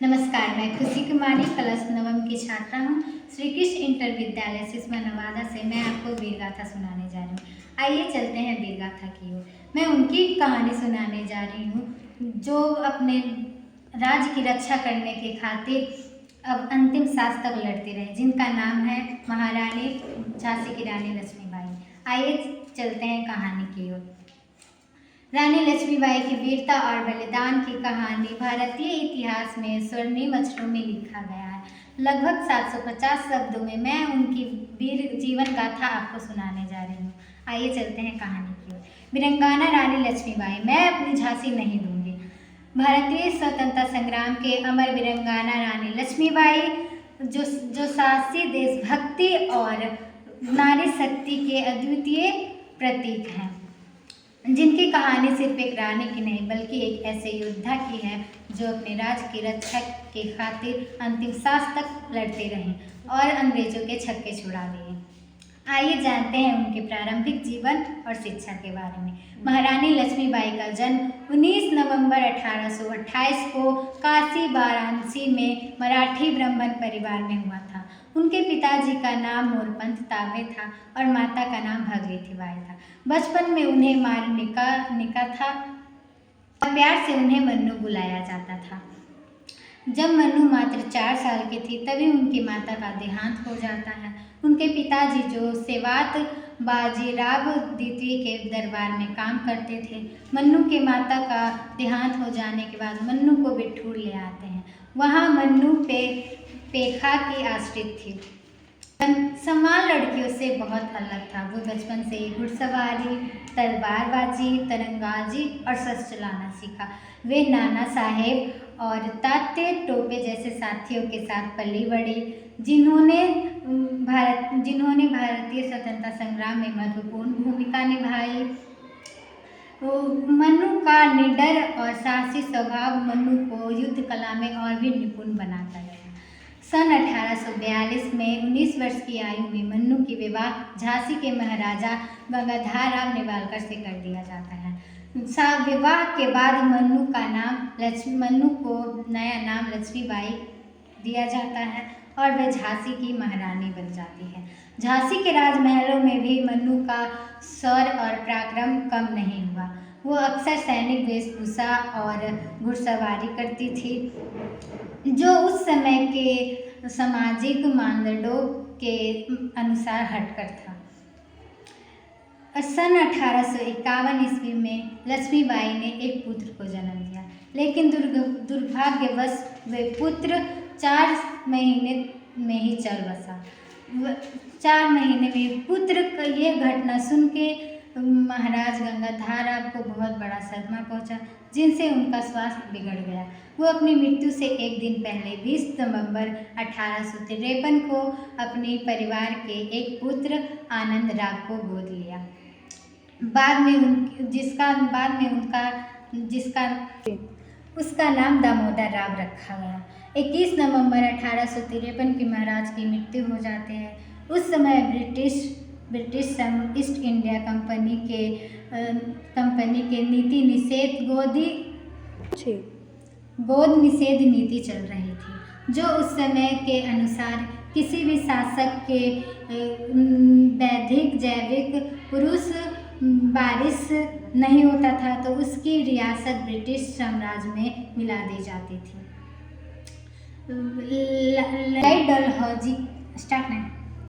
नमस्कार, मैं खुशी कुमारी क्लास नवम की छात्रा हूँ। श्री कृष्ण इंटर विद्यालय सिसवा नवादा से मैं आपको वीर गाथा सुनाने जा रही हूँ। आइए चलते हैं वीर गाथा की ओर। मैं उनकी कहानी सुनाने जा रही हूँ जो अपने राज्य की रक्षा करने के खातिर अब अंतिम सांस तक लड़ते रहे, जिनका नाम है महारानी झांसी की रानी लक्ष्मीबाई। आइए चलते हैं कहानी की ओर। रानी लक्ष्मीबाई की वीरता और बलिदान की कहानी भारतीय इतिहास में स्वर्णिम अक्षरों में लिखा गया है। लगभग 750 शब्दों में मैं उनकी वीर जीवन गाथा आपको सुनाने जा रही हूँ। आइए चलते हैं कहानी की ओर। वीरांगना रानी लक्ष्मीबाई, मैं अपनी झांसी नहीं दूंगी। भारतीय स्वतंत्रता संग्राम के अमर वीरांगना रानी लक्ष्मीबाई जो साहसी देशभक्ति और नारी शक्ति के अद्वितीय प्रतीक हैं, जिनकी कहानी सिर्फ एक रानी की नहीं बल्कि एक ऐसे योद्धा की है जो अपने राज्य की रक्षा के खातिर अंतिम सांस तक लड़ते रहे और अंग्रेजों के छक्के छुड़ा दिए। आइए जानते हैं उनके प्रारंभिक जीवन और शिक्षा के बारे में। महारानी लक्ष्मीबाई का जन्म 19 नवंबर 1828 को काशी वाराणसी में मराठी ब्राह्मण परिवार में हुआ था। उनके पिताजी का नाम मोरपंथ तांबे था और माता का नाम भगीरथीबाई था। बचपन में उन्हें निका था और प्यार से उन्हें मन्नू बुलाया जाता था। जब मन्नू मात्र 4 साल की थी तभी उनकी माता का देहांत हो जाता है। उनके पिताजी जो सेवात बाजीराव द्वितीय के दरबार में काम करते थे, मन्नू के माता का देहांत हो जाने के बाद मन्नू को बिठूर ले आते हैं। वहाँ मन्नू पेखा की आश्रित थी। समान लड़कियों से बहुत अलग था। वो बचपन से ही घुड़सवारी, तलवारबाजी, तरंगाजी और शस्त्र चलाना सीखा। वे नाना साहेब और तात्या टोपे जैसे साथियों के साथ पली बढ़ी, जिन्होंने भारतीय स्वतंत्रता संग्राम में महत्वपूर्ण भूमिका निभाई। मन्नू का निडर और साहसी स्वभाव मन्नू को युद्ध कला में और भी निपुण बनाता गया। सन 1842 में 19 वर्ष की आयु में मन्नू की विवाह झांसी के महाराजा गंगाधरराव नेवालकर से कर दिया जाता है। विवाह के बाद मन्नू को नया नाम लक्ष्मीबाई दिया जाता है और वह झांसी की महारानी बन जाती है। झांसी के राजमहलों में भी मन्नू का शौर्य और पराक्रम कम नहीं हुआ। वो अक्सर सैनिक वेशभूषा और घुड़सवारी करती थी, जो उस समय के सामाजिक मानदंडों के अनुसार हटकर था। सन 1851 ईस्वी में लक्ष्मीबाई ने एक पुत्र को जन्म दिया, लेकिन दुर्भाग्यवश वे पुत्र 4 महीने में ही चल बसा। 4 महीने में पुत्र का यह घटना सुन के महाराज गंगाधरराव को बहुत बड़ा सदमा पहुंचा, जिनसे उनका स्वास्थ्य बिगड़ गया। वो अपनी मृत्यु से एक दिन पहले 20 नवंबर 1853 को अपने परिवार के एक पुत्र आनंद राव को गोद लिया। उसका नाम दामोदर राव रखा गया। 21 नवंबर 1853 की महाराज की मृत्यु हो जाती है। उस समय ब्रिटिश ईस्ट इंडिया कंपनी के नीति निषेध गोद निषेध नीति चल रही थी, जो उस समय के अनुसार किसी भी शासक के वैदिक जैविक पुरुष वारिस नहीं होता था तो उसकी रियासत ब्रिटिश साम्राज्य में मिला दी जाती थी।